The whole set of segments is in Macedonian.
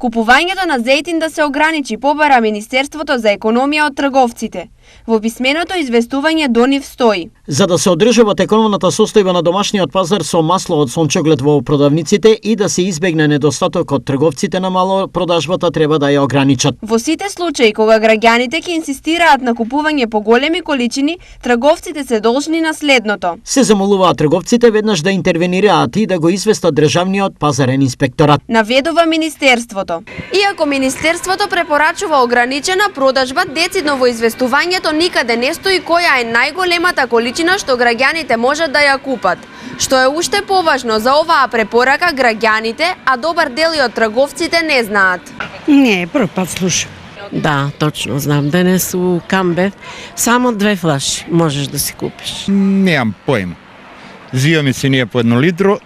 Купувањето на зејтин да се ограничи, побара Министерството за економија од трговците. Во писменото известување до нив стои: за да се одржува теконовната состојба на домашниот пазар со масло од сончоглед во продавниците и да се избегне недостатокот, трговците на мало продажбата треба да ја ограничат. Во сите случаи кога граѓаните ќе инсистираат на купување по големи количини, трговците се должни на следното: се замолуваат трговците веднаш да интервенираат и да го известат државниот пазарен инспекторат, наведува Министерството. Иако Министерството препорачува ограничена продажба, децидно во известувањето никаде не стои која е најголемата количина што граѓаните можат да ја купат. Што е уште поважно, за оваа препорака граѓаните, а добар дел и од трговците не знаат. Не, прв пат слушам. Да, точно знам. Денес у Камбе само 2 флаши можеш да си купиш. Немам појма. Зиваме си ние по 1 литро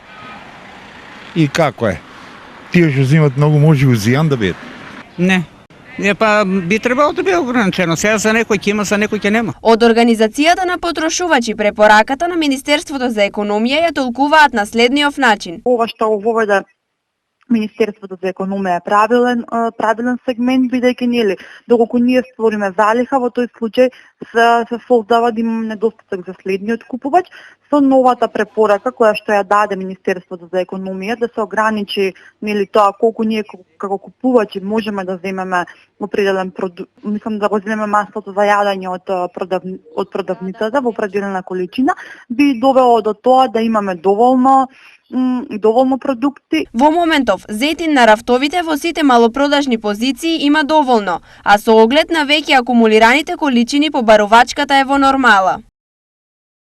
и како е? Тие што зимат многу може узијан да бидат. Не. Па би требало да биде ограничено. Сега за некој ќе има, за некој ќе нема. Од Организацијата на потрошувачи препораката на Министерството за економија ја толкуваат на следниот начин: ова што воведе Министерството за економија е правилен сегмент, бидејќи нели доколку ние створиме залиха, во тој случај се создава да имаме недостаток за следниот купувач. Со новата препорака која што ја даде Министерството за економија да се ограничи нели тоа колку ние како купувачи можеме да земеме определен продукт, мислам да го земеме маслото за јадење од продавницата во определена количина, би довело до тоа да имаме доволно продукти. Во моментов, зејтин на рафтовите во сите малопродажни позиции има доволно, а со оглед на веќе акумулираните количини побарувачката е во нормала.